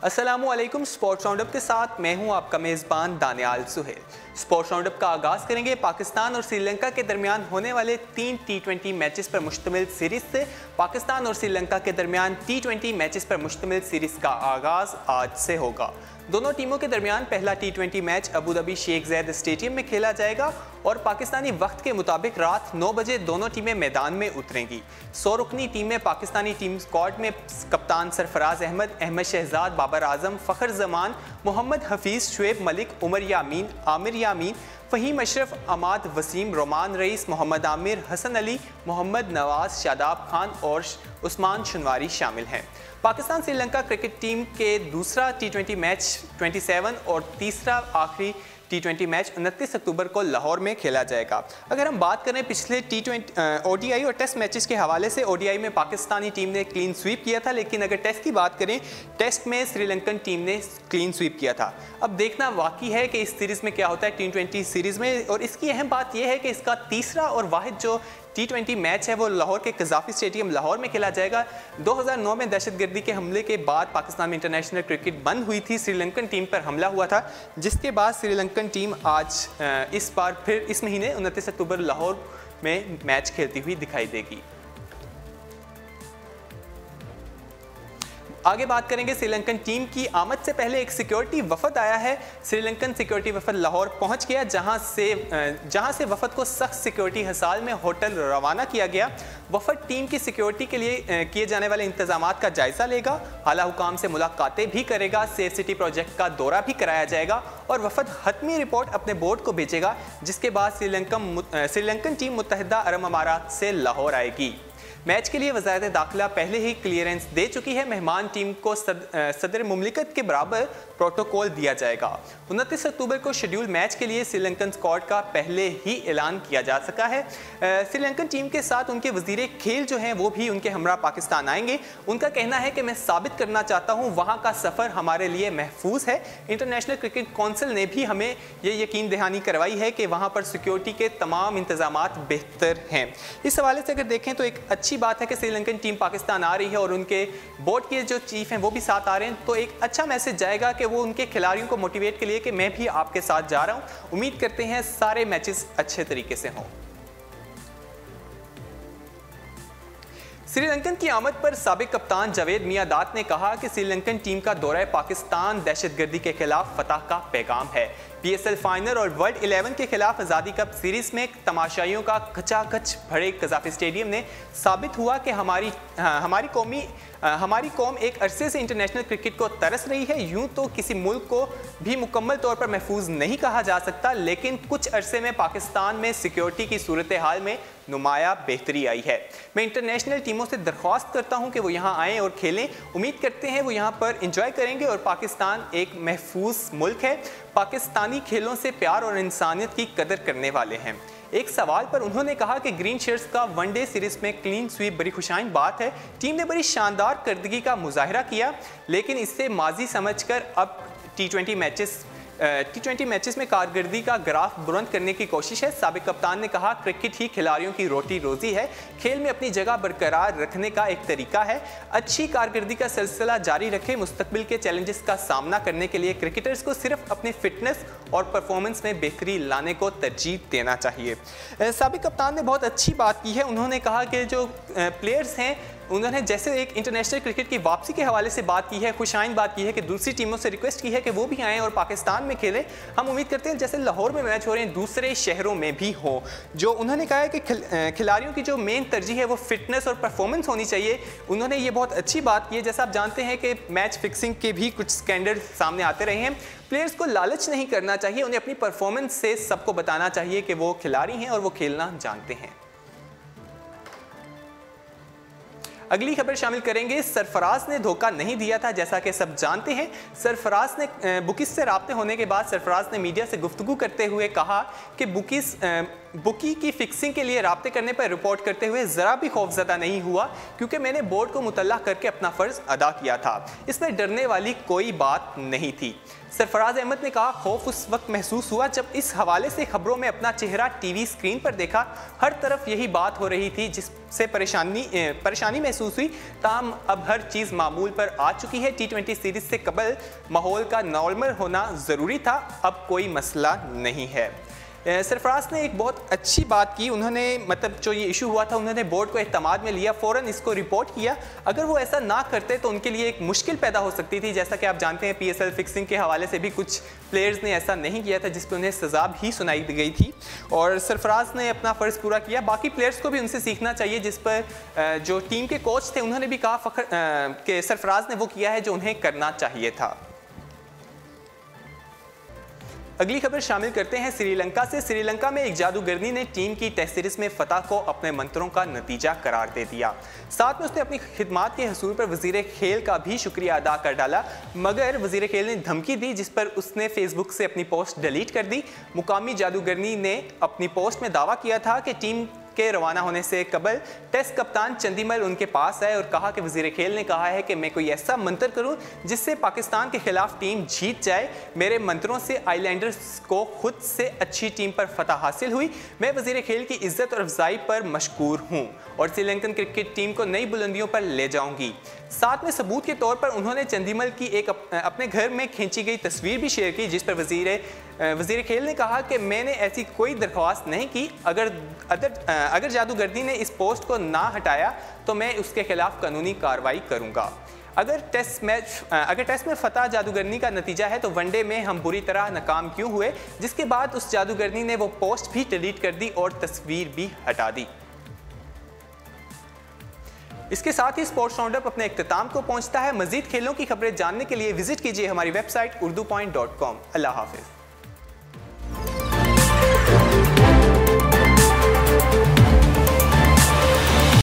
अस्सलामुअलैकुम। Sports roundup के साथ मैं हूं आपका मेज़बान दानियाल सुहेल। स्पोर्ट्स राउंडअप का आगाज़ करेंगे पाकिस्तान और श्रीलंका के दरमियान होने वाले 3 T20 मैचेस पर मुश्तमिल सीरीज़ से। पाकिस्तान और श्रीलंका के दरमियान T20 मैचेस पर मुश्तमिल सीरीज़ का आगाज़ आज से होगा। दोनों टीमों के दरमियान पहला T20 match Abu Dhabi Sheikh Zayed stadium में खेला जाएगा और पाकिस्तानी वक्त के मुताबिक रात 9 बजे दोनों टीमें मैदान में उतरेंगी। 100 रुकनी टीम में पाकिस्तानी टीम स्क्वाड में कप्तान सरफराज अहमद, अहमद शहजाद, बाबर आजम, फ़खर जमान, मोहम्मद हफीज़, शुएब मलिक, उमर यामीन, आमिर यामीन, फ़हीम अशरफ, अमाद वसीम, रोमान रईस, मोहम्मद आमिर, हसन अली, मोहम्मद नवाज, शादाब खान और उस्मान शनवारी शामिल हैं। पाकिस्तान श्रीलंका क्रिकेट टीम के दूसरा T20 मैच 27 और तीसरा आखिरी T20 मैच 29 अक्टूबर को लाहौर में खेला जाएगा। अगर हम बात करें पिछले T20 ODI और टेस्ट मैचेस के हवाले से, ODI में पाकिस्तानी टीम ने क्लीन स्वीप किया था, लेकिन अगर टेस्ट की बात करें, टेस्ट में श्रीलंकन टीम ने क्लीन स्वीप किया था। अब देखना बाकी है कि इस सीरीज़ में क्या होता है T20 सीरीज़ में, और इसकी अहम बात यह है कि इसका तीसरा और वाहिद जो T20 मैच है वो लाहौर के कज़ाफ़ी स्टेडियम लाहौर में खेला जाएगा। 2009 में दहशतगर्दी के हमले के बाद पाकिस्तान में इंटरनेशनल क्रिकेट बंद हुई थी, श्रीलंकन टीम पर हमला हुआ था, जिसके बाद श्रीलंकन टीम आज इस बार फिर इस महीने 29 अक्टूबर लाहौर में मैच खेलती हुई दिखाई देगी। आगे बात करेंगे श्रीलंकन टीम की। आमद से पहले एक सिक्योरिटी वफद आया है। श्रीलंकन सिक्योरिटी वफद लाहौर पहुंच गया, जहां से वफद को सख्त सिक्योरिटी हसाल में होटल रवाना किया गया। वफद टीम की सिक्योरिटी के लिए किए जाने वाले इंतजामात का जायजा लेगा, आला हुकाम से मुलाकातें भी करेगा, सेफ सिटी प्रोजेक्ट का दौरा भी कराया जाएगा और वफद हतमी रिपोर्ट अपने बोर्ड को भेजेगा, जिसके बाद श्रीलंकन टीम मुत्तहिदा अरब अमारात से लाहौर आएगी। मैच के लिए वज़ारत दाखिला पहले ही क्लियरेंस दे चुकी है। मेहमान टीम को सदर मुमलिकत के बराबर प्रोटोकॉल दिया जाएगा। 29 अक्टूबर को शेड्यूल मैच के लिए श्रीलंकन स्क्वाड का पहले ही ऐलान किया जा सका है। श्रीलंकन टीम के साथ उनके वज़ीर खेल जो हैं वो भी उनके हमरा पाकिस्तान आएंगे। उनका कहना है कि मैं साबित करना चाहता हूँ वहाँ का सफ़र हमारे लिए महफूज है। इंटरनेशनल क्रिकेट कौंसिल ने भी हमें ये यकीन दहानी करवाई है कि वहाँ पर सिक्योरिटी के तमाम इंतजामात बेहतर हैं। इस हवाले से अगर देखें तो एक अच्छी बात है कि श्रीलंकन टीम पाकिस्तान आ रही है और उनके बोर्ड के जो चीफ हैं वो भी साथ आ रहे हैं, तो एक अच्छा मैसेज जाएगा कि वो उनके खिलाड़ियों को मोटिवेट के लिए कि मैं भी आपके साथ जा रहा हूं। उम्मीद करते हैं सारे मैचेस अच्छे तरीके से हों। श्रीलंकन की आमद पर साबिक कप्तान जावेद मियांदाद ने कहा कि श्रीलंकन टीम का दौरा पाकिस्तान दहशतगर्दी के खिलाफ फतह का पैगाम है। PSL फाइनल और वर्ल्ड 11 के खिलाफ आज़ादी कप सीरीज में तमाशाइयों का खचाखच भरे कज़ाफ़ी स्टेडियम ने साबित हुआ कि हमारी कौम एक अरसे से इंटरनेशनल क्रिकेट को तरस रही है। यूं तो किसी मुल्क को भी मुकम्मल तौर पर महफूज नहीं कहा जा सकता, लेकिन कुछ अरसे में पाकिस्तान में सिक्योरिटी की सूरत हाल में नुमाया बेहतरी आई है। मैं इंटरनेशनल टीमों से दरख्वास्त करता हूं कि वो यहाँ आएँ और खेलें। उम्मीद करते हैं वो यहाँ पर इंजॉय करेंगे और पाकिस्तान एक महफूज मुल्क है। पाकिस्तानी खेलों से प्यार और इंसानियत की कदर करने वाले हैं। एक सवाल पर उन्होंने कहा कि ग्रीन शर्ट्स का वनडे सीरीज में क्लीन स्वीप बड़ी खुशाइन बात है। टीम ने बड़ी शानदार करदगी का मुजाहरा किया, लेकिन इससे माजी समझकर अब T20 मैचेस में कारकर्दगी का ग्राफ बुलंद करने की कोशिश है। साबिक कप्तान ने कहा, क्रिकेट ही खिलाड़ियों की रोटी रोजी है। खेल में अपनी जगह बरकरार रखने का एक तरीका है। अच्छी कारकर्दगी का सिलसिला जारी रखें। मुस्तकबिल के चैलेंजेस का सामना करने के लिए क्रिकेटर्स को सिर्फ अपनी फिटनेस और परफॉर्मेंस में बेहतरी लाने को तरजीह देना चाहिए। साबिक कप्तान ने बहुत अच्छी बात की है। उन्होंने कहा कि जो प्लेयर्स हैं उन्होंने जैसे एक इंटरनेशनल क्रिकेट की वापसी के हवाले से बात की है, खुशाइन बात की है कि दूसरी टीमों से रिक्वेस्ट की है कि वो भी आएँ और पाकिस्तान में खेलें। हम उम्मीद करते हैं जैसे लाहौर में मैच हो रहे हैं दूसरे शहरों में भी हो। जो उन्होंने कहा है कि खिलाड़ियों की जो मेन तरजीह है वो फिटनेस और परफॉर्मेंस होनी चाहिए। उन्होंने ये बहुत अच्छी बात की है। जैसा आप जानते हैं कि मैच फिक्सिंग के भी कुछ स्कैंडल सामने आते रहे हैं। प्लेयर्स को लालच नहीं करना चाहिए, उन्हें अपनी परफॉर्मेंस से सबको बताना चाहिए कि वो खिलाड़ी हैं और वो खेलना जानते हैं। अगली खबर शामिल करेंगे। सरफराज ने धोखा नहीं दिया था, जैसा कि सब जानते हैं। सरफराज ने बुकीज से राब्ते होने के बाद सरफराज ने मीडिया से गुफ्तगू करते हुए कहा कि बुकीज बुकी की फिक्सिंग के लिए राब्ते करने पर रिपोर्ट करते हुए ज़रा भी खौफज़दा नहीं हुआ, क्योंकि मैंने बोर्ड को मुतल्ला करके अपना फ़र्ज़ अदा किया था। इसमें डरने वाली कोई बात नहीं थी। सरफराज अहमद ने कहा, खौफ उस वक्त महसूस हुआ जब इस हवाले से खबरों में अपना चेहरा टीवी स्क्रीन पर देखा। हर तरफ यही बात हो रही थी जिससे परेशानी महसूस हुई। ताहम अब हर चीज़ मामूल पर आ चुकी है। T20 सीरीज से कबल माहौल का नॉर्मल होना ज़रूरी था, अब कोई मसला नहीं है। सरफराज ने एक बहुत अच्छी बात की। उन्होंने मतलब जो ये इशू हुआ था, उन्होंने बोर्ड को एहतमाद में लिया, फ़ौरन इसको रिपोर्ट किया। अगर वो ऐसा ना करते तो उनके लिए एक मुश्किल पैदा हो सकती थी। जैसा कि आप जानते हैं, PSL फिक्सिंग के हवाले से भी कुछ प्लेयर्स ने ऐसा नहीं किया था, जिस पर उन्हें सज़ा भी सुनाई गई थी, और सरफराज ने अपना फ़र्ज़ पूरा किया। बाकी प्लेयर्स को भी उनसे सीखना चाहिए, जिस पर जो टीम के कोच थे उन्होंने भी कहा कि सरफराज ने वो किया है जो उन्हें करना चाहिए था। अगली खबर शामिल करते हैं श्रीलंका से। श्रीलंका में एक जादूगरनी ने टीम की टेस्ट सीरीज में फतह को अपने मंत्रों का नतीजा करार दे दिया। साथ में उसने अपनी खिदमात के हसूल पर वजीर खेल का भी शुक्रिया अदा कर डाला, मगर वजीर खेल ने धमकी दी, जिस पर उसने फेसबुक से अपनी पोस्ट डिलीट कर दी। मुकामी जादूगरनी ने अपनी पोस्ट में दावा किया था कि टीम के रवाना होने से कबल टेस्ट कप्तान चंदीमल उनके पास आए और कहा कि वजीर खेल ने कहा है कि मैं कोई ऐसा मंत्र करूं जिससे पाकिस्तान के खिलाफ टीम जीत जाए। मेरे मंत्रों से आइलैंडर्स को खुद से अच्छी टीम पर फतह हासिल हुई। मैं वजीर खेल की इज्जत और अफजाई पर मशकूर हूं और श्रीलंकन क्रिकेट टीम को नई बुलंदियों पर ले जाऊंगी। साथ में सबूत के तौर पर उन्होंने चंदीमल की एक अपने घर में खींची गई तस्वीर भी शेयर की, जिस पर वजीर खेल ने कहा कि मैंने ऐसी कोई दरख्वास्त नहीं की। अगर जादूगरनी ने इस पोस्ट को ना हटाया तो मैं उसके खिलाफ कानूनी कार्रवाई करूंगा। अगर टेस्ट में फतह जादूगरनी का नतीजा है तो वनडे में हम बुरी तरह नाकाम क्यों हुए, जिसके बाद उस जादूगरनी ने वो पोस्ट भी डिलीट कर दी और तस्वीर भी हटा दी। इसके साथ ही स्पोर्ट्स राउंडअप अपने इख्तिताम को पहुंचता है। मजीद खेलों की खबरें जानने के लिए विजिट कीजिए हमारी वेबसाइट urdupoint.com। अल्लाह हाफिज।